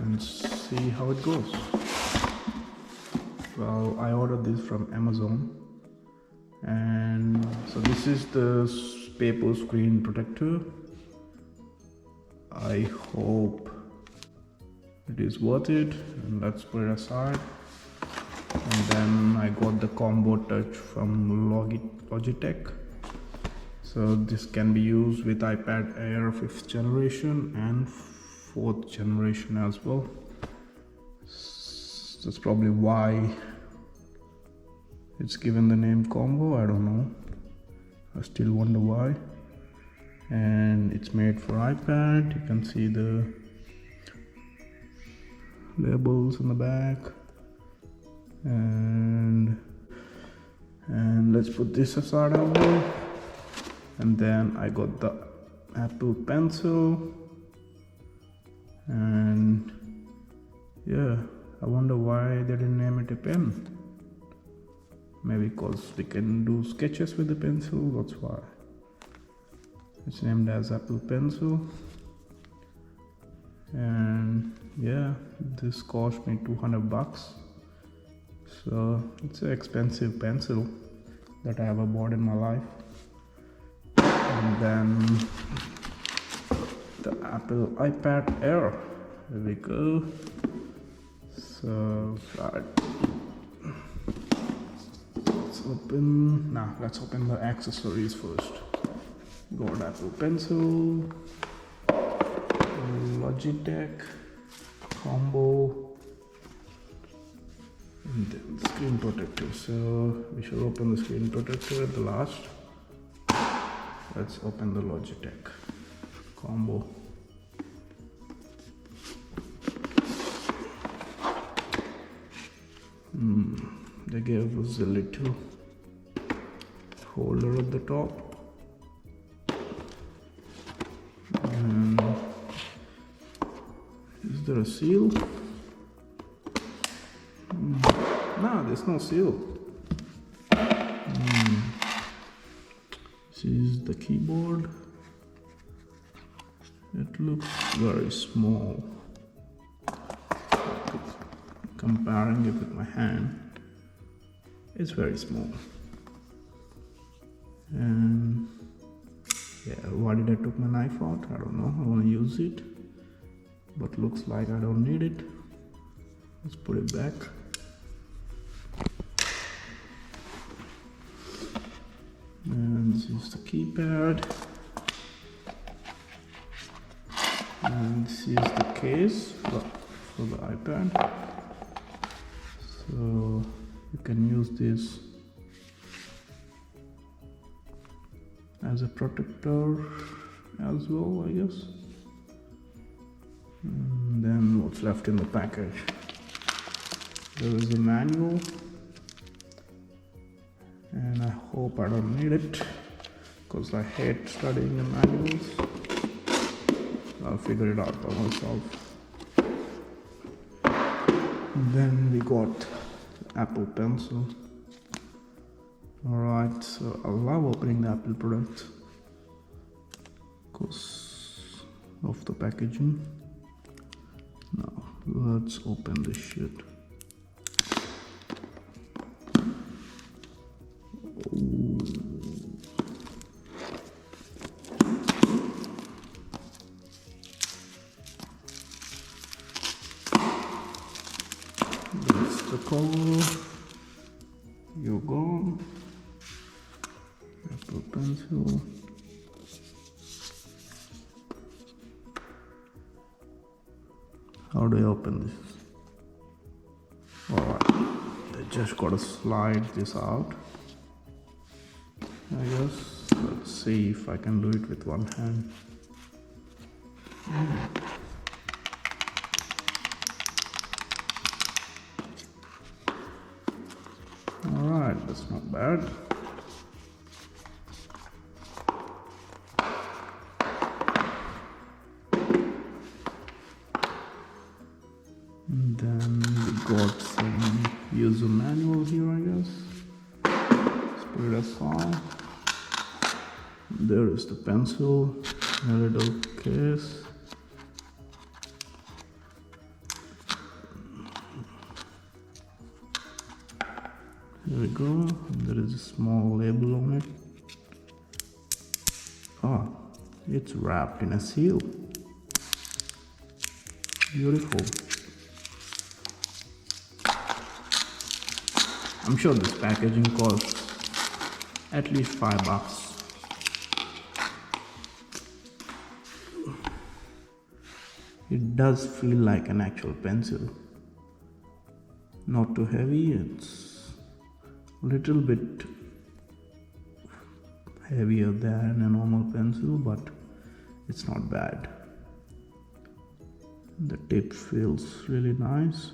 and see how it goes. Well, I ordered this from Amazon, and so this is the paper screen protector. I hope it is worth it, and let's put it aside. And then I got the Combo Touch from Logitech. So this can be used with iPad Air 5th generation and 4th generation as well. That's probably why it's given the name Combo. I don't know. I still wonder why. And it's made for iPad. You can see the labels on the back. And let's put this aside as well. And then I got the Apple Pencil, and yeah, I wonder why they didn't name it a pen. Maybe because we can do sketches with the pencil, that's why it's named as Apple Pencil. And yeah, this cost me $200, so it's an expensive pencil that I ever bought in my life. And then the Apple iPad Air, there we go. So let's open the accessories first. Got Apple Pencil, Logitech, Combo, and then the screen protector. So we should open the screen protector at the last. Let's open the Logitech Combo. They gave us a little holder at the top. And is there a seal? No, there's no seal. This is the keyboard. It looks very small. Comparing it with my hand, it's very small. And yeah, why did I took my knife out? I don't know. I want to use it, but looks like I don't need it. Let's put it back. And this is the keypad, and this is the case for the iPad. So you can use this as a protector as well, I guess. And then what's left in the package? There is a manual, and I hope I don't need it because I hate studying the manuals. I'll figure it out by myself. Then we got Apple Pencil. Alright, so I love opening the Apple product because of the packaging. Now let's open this shit. That's the cover. You go. Apple Pencil. How do I open this? Alright, I just gotta slide this out, I guess. Let's see if I can do it with one hand. Alright, that's not bad. And then we got some user manual here, I guess. Let's put it aside. There is the pencil, a little case. Here we go. There is a small label on it. Oh, it's wrapped in a seal. Beautiful. I'm sure this packaging costs at least $5. It does feel like an actual pencil. Not too heavy, it's a little bit heavier than a normal pencil, but it's not bad. The tip feels really nice.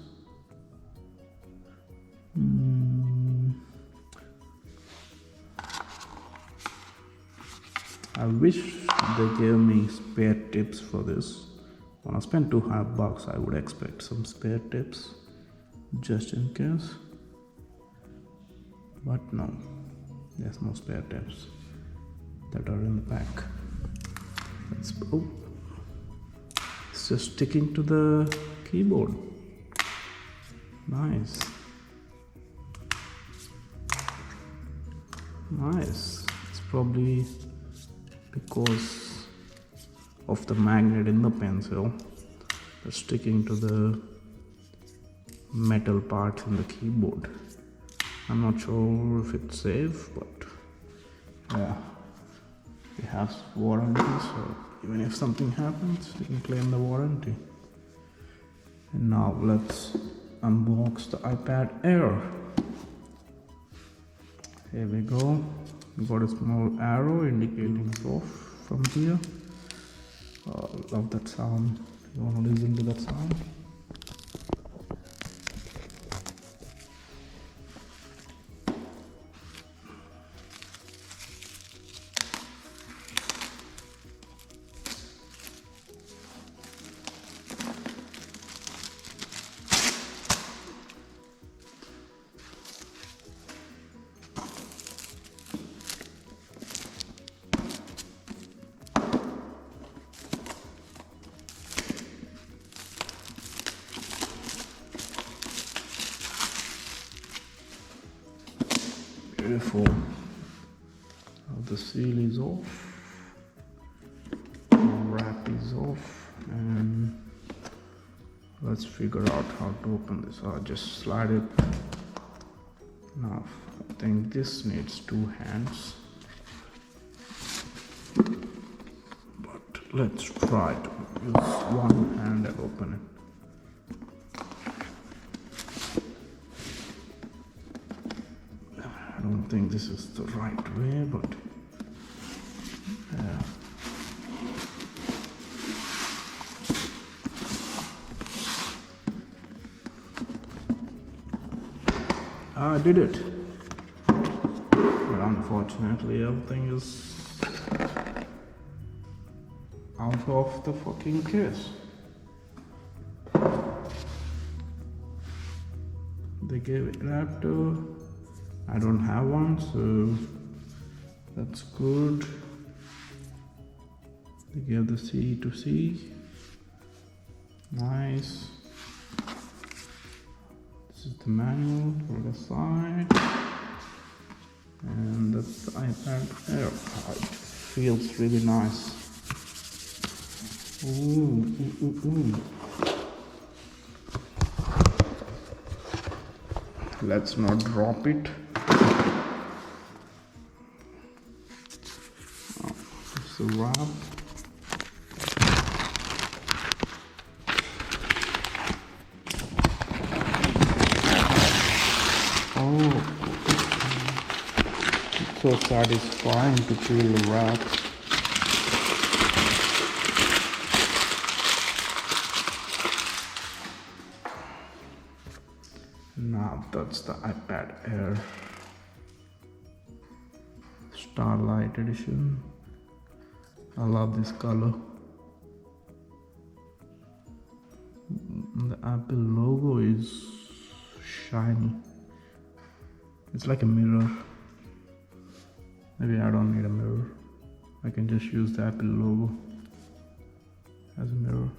I wish they gave me spare tips for this. When I spent $200, I would expect some spare tips just in case. But no, there's no spare tips that are in the pack. It's just sticking to the keyboard. Nice. Nice. It's probably because of the magnet in the pencil that's sticking to the metal parts in the keyboard. I'm not sure if it's safe, but yeah, we have warranty, so even if something happens, you can claim the warranty. And now let's unbox the iPad Air. Here we go. We got a small arrow indicating it's off from here. Oh, love that sound. You want to listen to that sound? Beautiful. Now the seal is off, the wrap is off, and let's figure out how to open this. I'll just slide it. Now I think this needs 2 hands, but let's try to use one hand and open it. I don't think this is the right way, but yeah. I did it, but unfortunately everything is out of the fucking case. They gave it adapter. I don't have one, so that's good. They gave the C to C. Nice. This is the manual for the side. And that's the iPad Air. It feels really nice. Ooh. Let's not drop it. The wrap. Oh, it's so satisfying to peel the wrap. Now that's the iPad Air Starlight Edition. I love this color. The Apple logo is shiny. It's like a mirror. Maybe I don't need a mirror. I can just use the Apple logo as a mirror.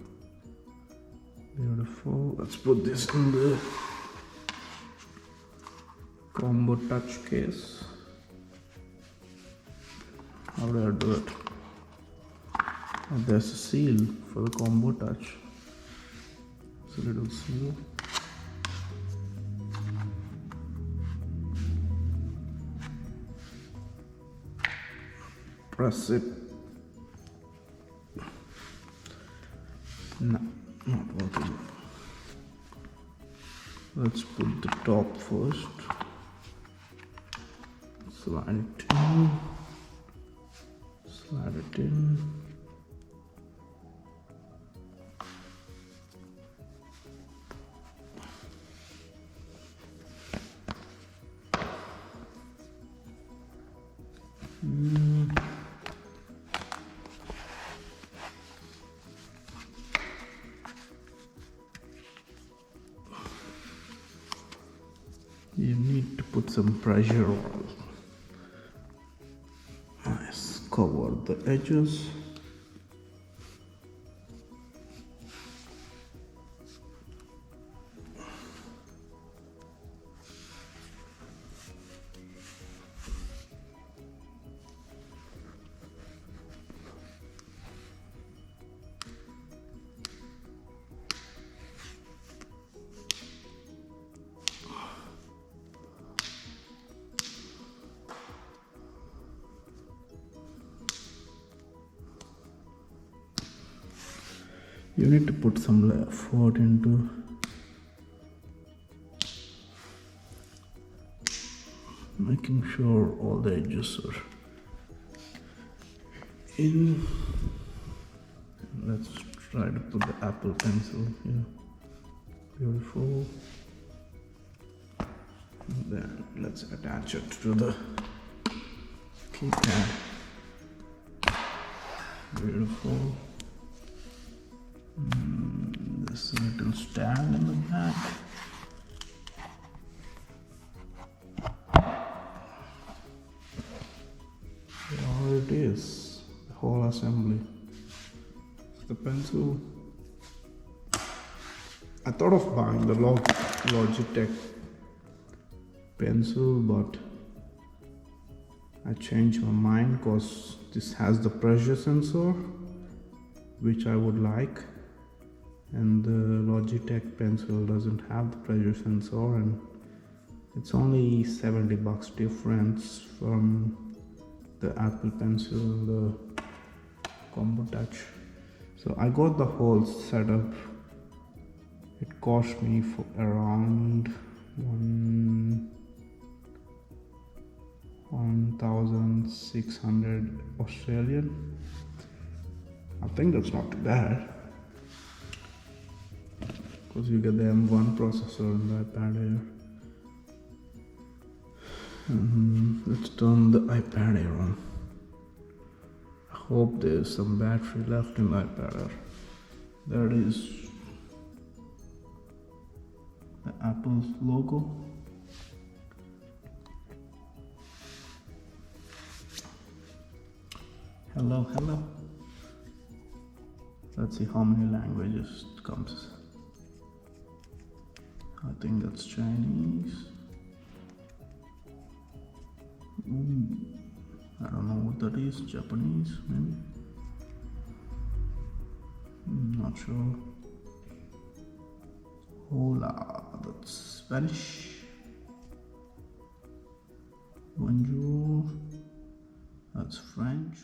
Beautiful. Let's put this in the combo touch case. How do I do it? Oh, there's a seal for the combo touch. It's a little seal. Press it. No, not working. Let's put the top first. Slide it in. Slide it in. You need to put some pressure on. Nice. Cover the edges. You need to put some effort into making sure all the edges are in. Let's try to put the Apple Pencil here. Beautiful. And then let's attach it to the keypad. Beautiful. This little stand in the back. There it is, the whole assembly. The pencil. I thought of buying the Logitech pencil, but I changed my mind because this has the pressure sensor, which I would like, and the Logitech pencil doesn't have the pressure sensor, and it's only $70 difference from the Apple Pencil, the Combo Touch. So I got the whole setup. It cost me for around 1,600 Australian. I think that's not too bad, because you get the M1 processor in the iPad Air. Let's turn the iPad Air on. I hope there's some battery left in the iPad Air. There it is, the Apple logo. Hello, hello. Let's see how many languages it comes. I think that's Chinese. I don't know what that is. Japanese, maybe. Not sure. Hola, that's Spanish. Bonjour, that's French.